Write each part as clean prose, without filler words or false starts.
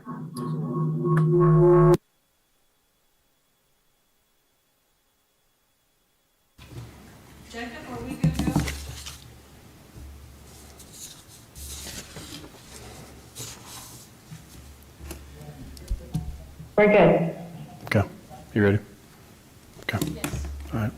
Jacob, are we good to go? We're good. Okay. You ready? Okay. All right.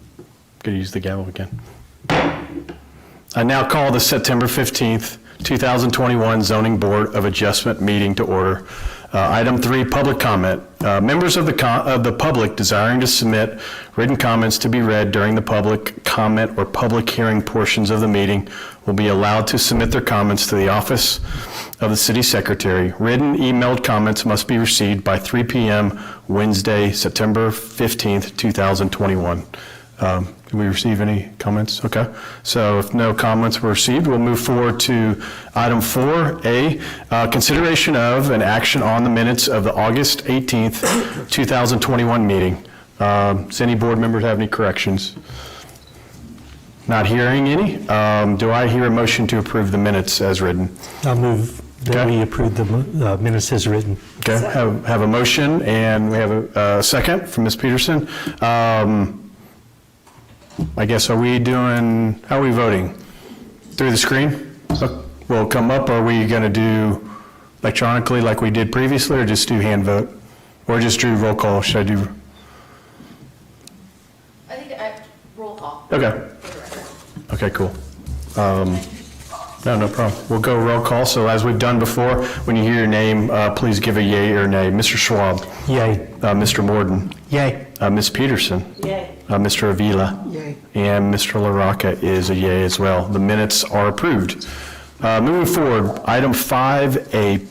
Gonna use the gavel again. I now call the September 15th, 2021 Zoning Board of Adjustment meeting to order. Item 3, public comment. Members of the public desiring to submit written comments to be read during the public comment or public hearing portions of the meeting will be allowed to submit their comments to the office of the city secretary. Written emailed comments must be received by 3 p.m. Wednesday, September 15th, 2021. Did we receive any comments? Okay. So if no comments were received, we'll move forward to item 4A, consideration of an action on the minutes of the August 18th, 2021 meeting. Does any board members have any corrections? Not hearing any. Do I hear a motion to approve the minutes as written? I'll move that we approve the minutes as written. Okay. Have a motion, and we have a second from Ms. Peterson. I guess, how are we voting? Through the screen? Will it come up, or are we going to do electronically like we did previously, or just do hand vote? Or just do roll call? Should I do? I think I roll call. Okay. Okay, cool. No problem. We'll go roll call. So as we've done before, when you hear your name, please give a yay or nay. Mr. Schwab. Yay. Mr. Morden. Yay. Ms. Peterson. Yay. Mr. Avila. Yay. And Mr. LaRocca is a yay as well. The minutes are approved. Moving forward, item 5A,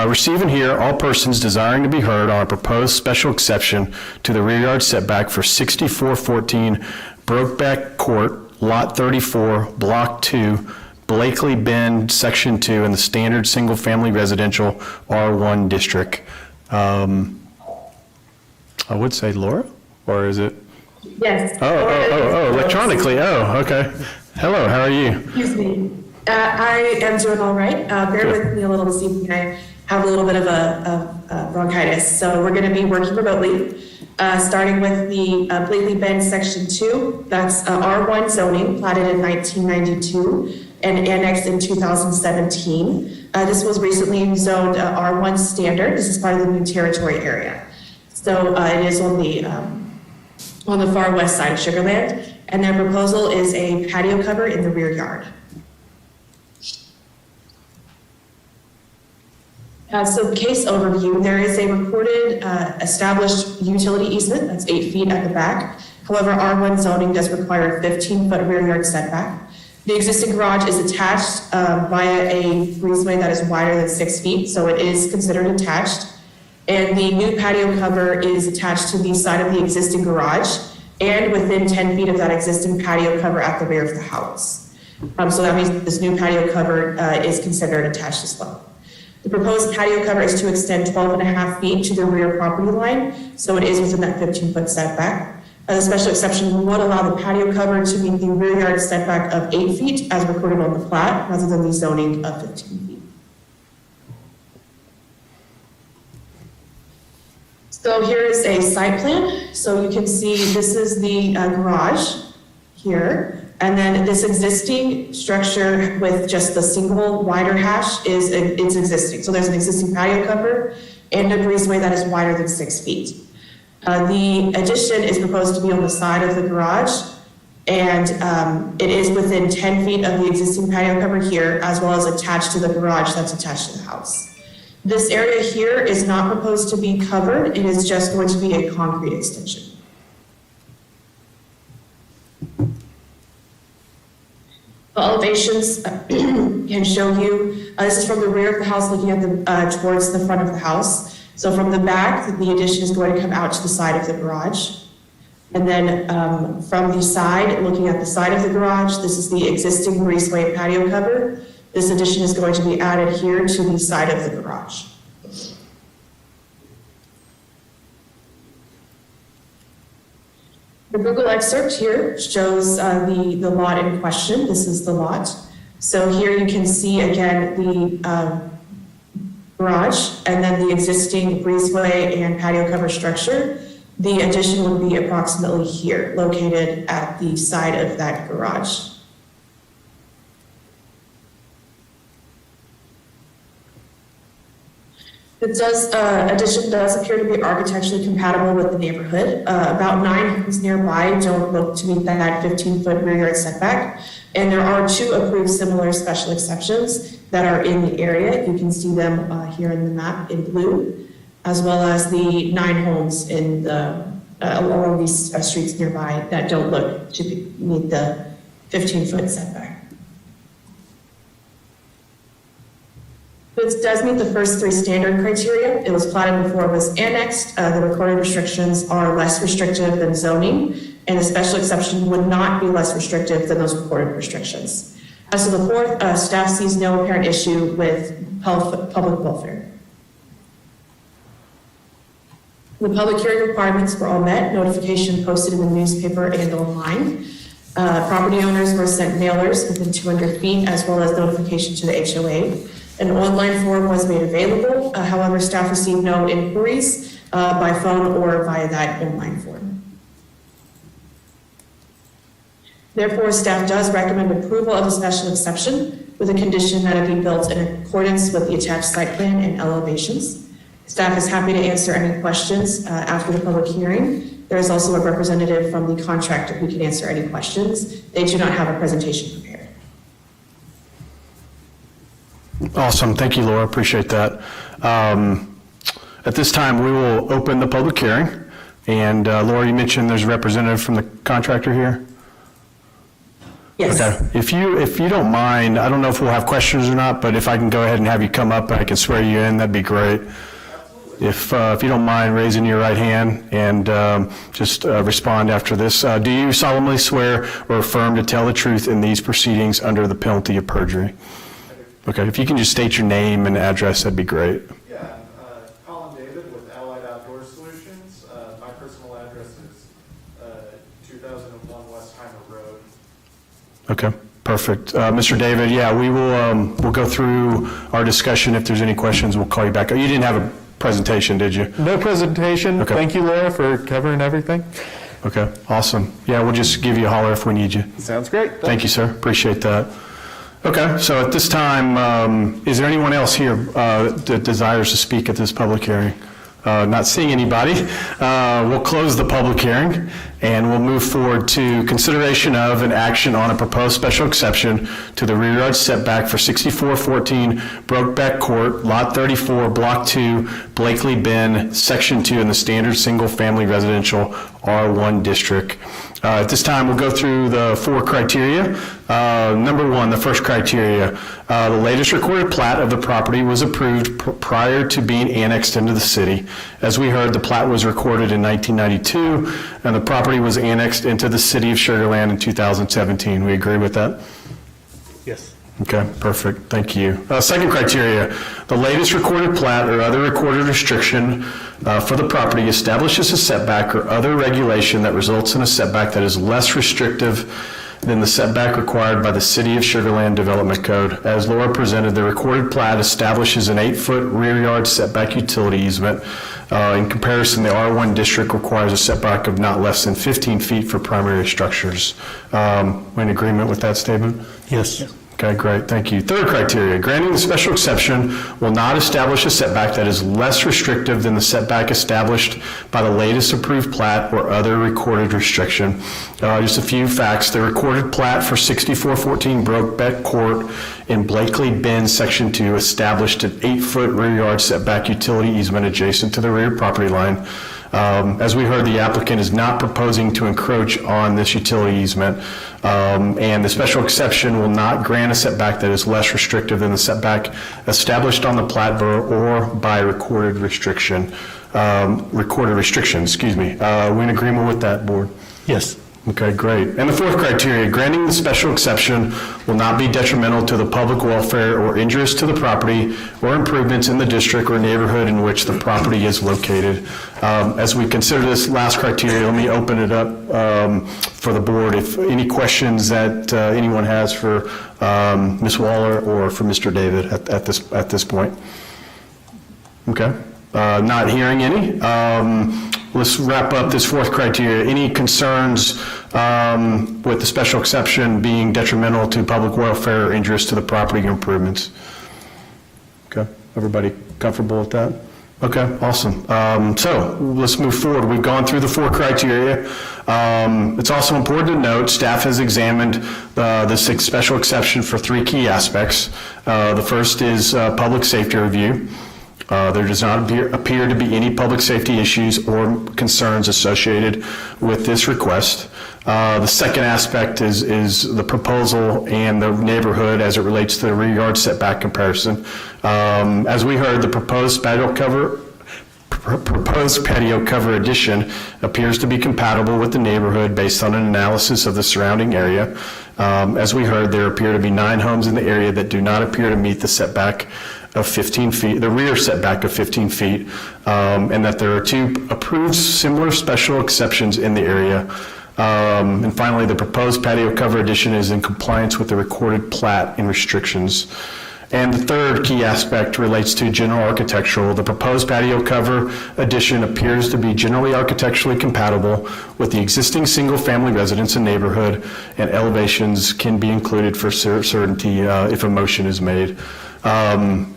receive and hear all persons desiring to be heard on a proposed special exception to the rear yard setback for 6414 Brokeback Court, Lot 34, Block 2, Blakely Bend, Section 2, in the standard single-family residential R1 district. I would say Laura, or is it? Yes. Oh, electronically. Oh, okay. Hello, how are you? Excuse me. I am doing all right. Bear with me a little this evening. I have a little bit of a bronchitis. So we're going to be working remotely, starting with the Blakely Bend Section 2. That's R1 zoning, platted in 1992 and annexed in 2017. This was recently zoned R1 standard. This is part of the new territory area. So it is on the far west side of Sugar Land, and their proposal is a patio cover in the rear yard. So case overview, there is a recorded established utility easement that's 8 feet at the back. However, R1 zoning does require a 15-foot rear yard setback. The existing garage is attached via a breezeway that is wider than 6 feet, so it is considered attached. And the new patio cover is attached to the side of the existing garage and within 10 feet of that existing patio cover at the rear of the house. So that means this new patio cover is considered attached as well. The proposed patio cover is to extend 12.5 feet to the rear property line, so it is within that 15-foot setback. The special exception would allow the patio cover to meet the rear yard setback of 8 feet as recorded on the plat, rather than the zoning of 15 feet. So here is a site plan. So you can see this is the garage here. And then this existing structure with just the single wider hash it's existing. So there's an existing patio cover and a breezeway that is wider than 6 feet. The addition is proposed to be on the side of the garage, and it is within 10 feet of the existing patio cover here, as well as attached to the garage that's attached to the house. This area here is not proposed to be covered. It is just going to be a concrete extension. The elevations can show you, this is from the rear of the house looking at towards the front of the house. So from the back, the addition is going to come out to the side of the garage. And then from the side, looking at the side of the garage, this is the existing breezeway patio cover. This addition is going to be added here to the side of the garage. The Google excerpt here shows the lot in question. This is the lot. So here you can see again the garage, and then the existing breezeway and patio cover structure. The addition would be approximately here, located at the side of that garage. Addition does appear to be architecturally compatible with the neighborhood. About 9 homes nearby don't look to meet that 15-foot rear yard setback. And there are 2 approved similar special exceptions that are in the area. You can see them here in the map in blue, as well as the 9 homes in the along these streets nearby that don't look to meet the 15-foot setback. This does meet the first 3 standard criteria. It was platted before it was annexed. The recorded restrictions are less restrictive than zoning, and the special exception would not be less restrictive than those recorded restrictions. As to the 4th, staff sees no apparent issue with public welfare. The public hearing requirements were all met, notification posted in the newspaper and online. Property owners were sent mailers within 200 feet, as well as notification to the HOA. An online form was made available. However, staff received no inquiries by phone or via that online form. Therefore, staff does recommend approval of the special exception with a condition that it be built in accordance with the attached site plan and elevations. Staff is happy to answer any questions after the public hearing. There is also a representative from the contractor who can answer any questions. They do not have a presentation prepared. Awesome. Thank you, Laura. Appreciate that. At this time, we will open the public hearing. And Laura, you mentioned there's a representative from the contractor here? Yes. Okay. If you don't mind, I don't know if we'll have questions or not, but if I can go ahead and have you come up and I can swear you in, that'd be great. If you don't mind raising your right hand and just respond after this. Do you solemnly swear or affirm to tell the truth in these proceedings under the penalty of perjury? Okay, if you can just state your name and address, that'd be great. Yeah, I'm Colin David with Allied Outdoor Solutions. My personal address is 2001 Westheimer Road. Okay, perfect. Mr. David, yeah, we will we'll go through our discussion. If there's any questions, we'll call you back. You didn't have a presentation, did you? No presentation. Okay. Thank you, Laura, for covering everything. Okay, awesome. Yeah, we'll just give you a holler if we need you. Sounds great. Thank you, sir. Appreciate that. Okay, so at this time, is there anyone else here that desires to speak at this public hearing? Not seeing anybody. We'll close the public hearing and we'll move forward to consideration of an action on a proposed special exception to the rear yard setback for 6414 Brokeback Court, Lot 34, Block 2, Blakely Bend, Section 2 in the standard single-family residential R1 district. At this time, we'll go through the 4 criteria. Number 1, the first criteria, the latest recorded plat of the property was approved prior to being annexed into the city. As we heard, the plat was recorded in 1992, and the property was annexed into the city of Sugar Land in 2017. We agree with that? Yes. Okay, perfect. Thank you. Second criteria, the latest recorded plat or other recorded restriction for the property establishes a setback or other regulation that results in a setback that is less restrictive than the setback required by the City of Sugar Land Development Code. As Laura presented, the recorded plat establishes an 8-foot rear yard setback utility easement. In comparison, the R1 district requires a setback of not less than 15 feet for primary structures. We in agreement with that statement? Yes. Okay, great, thank you. Third criteria, granting the special exception will not establish a setback that is less restrictive than the setback established by the latest approved plat or other recorded restriction. Just a few facts, the recorded plat for 6414 Brokeback Court in Blakely Bend, Section 2 established an 8-foot rear yard setback utility easement adjacent to the rear property line. As we heard, the applicant is not proposing to encroach on this utility easement, and the special exception will not grant a setback that is less restrictive than the setback established on the plat or by recorded restriction. We in agreement with that, board? Yes. Okay, great. And the fourth criteria, granting the special exception will not be detrimental to the public welfare or injurious to the property or improvements in the district or neighborhood in which the property is located. As we consider this last criteria, let me open it up for the board. If any questions that anyone has for Ms. Waller or for Mr. David at this point. Okay. Not hearing any. Let's wrap up this fourth criteria. Any concerns with the special exception being detrimental to public welfare or injurious to the property improvements? Okay, everybody comfortable with that? Okay, awesome. So let's move forward. We've gone through the four criteria. It's also important to note, staff has examined this special exception for three key aspects. The first is public safety review. There does not appear to be any public safety issues or concerns associated with this request. The second aspect is the proposal and the neighborhood as it relates to the rear yard setback comparison. As we heard, the proposed patio cover addition appears to be compatible with the neighborhood based on an analysis of the surrounding area. As we heard, there appear to be 9 homes in the area that do not appear to meet the setback of 15 feet, the rear setback of 15 feet, and that there are 2 approved similar special exceptions in the area. And finally, the proposed patio cover addition is in compliance with the recorded plat and restrictions. And the third key aspect relates to general architectural. The proposed patio cover addition appears to be generally architecturally compatible with the existing single-family residence and neighborhood, and elevations can be included for certainty if a motion is made.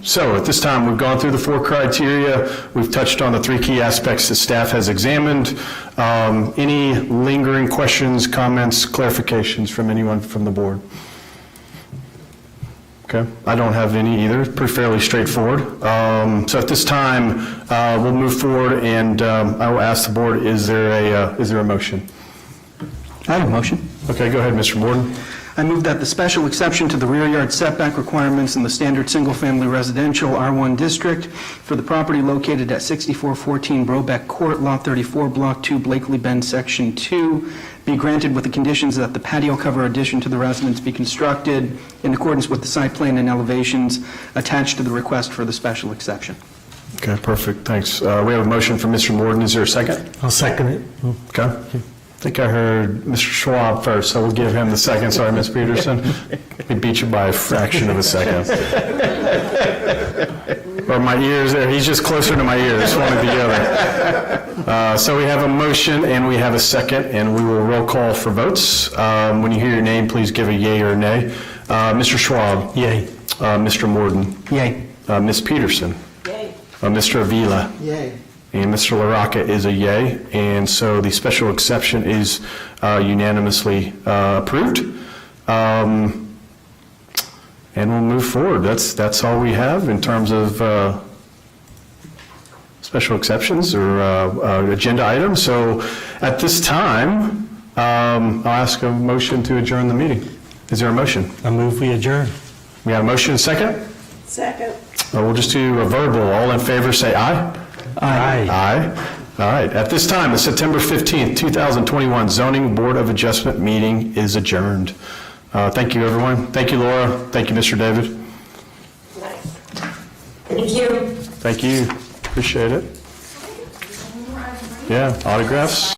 So at this time, we've gone through the 4 criteria. We've touched on the 3 key aspects that staff has examined. Any lingering questions, comments, clarifications from anyone from the board? Okay, I don't have any either. It's pretty fairly straightforward. So at this time, we'll move forward, and I will ask the board: is there a motion? I have a motion. Okay, go ahead, Mr. Borden. I move that the special exception to the rear yard setback requirements in the standard single-family residential R1 district for the property located at 6414 Brobeck Court, Lot 34, Block 2, Blakely Bend, Section 2, be granted with the conditions that the patio cover addition to the residence be constructed in accordance with the site plan and elevations attached to the request for the special exception. Okay, perfect, thanks. We have a motion from Mr. Borden. Is there a second? I'll second it. Okay. I think I heard Mr. Schwab first, so we'll give him the second. Sorry, Ms. Peterson. We beat you by a fraction of a second. Or my ears there. He's just closer to my ears, one or the other. So we have a motion and we have a second, and we will roll call for votes. When you hear your name, please give a yay or a nay. Mr. Schwab. Yay. Mr. Morden. Yay. Ms. Peterson. Yay. Mr. Avila. Yay. And Mr. LaRocca is a yay, and so the special exception is unanimously approved. And we'll move forward. That's all we have in terms of special exceptions or agenda items. So at this time, I'll ask a motion to adjourn the meeting. Is there a motion? I move we adjourn. We have a motion, and a second? Second. We'll just do a verbal. All in favor, say aye. Aye. Aye. All right. At this time, the September 15th, 2021 Zoning Board of Adjustment meeting is adjourned. Thank you, everyone. Thank you, Laura. Thank you, Mr. David. Nice. Thank you. Thank you. Appreciate it. Yeah, autographs.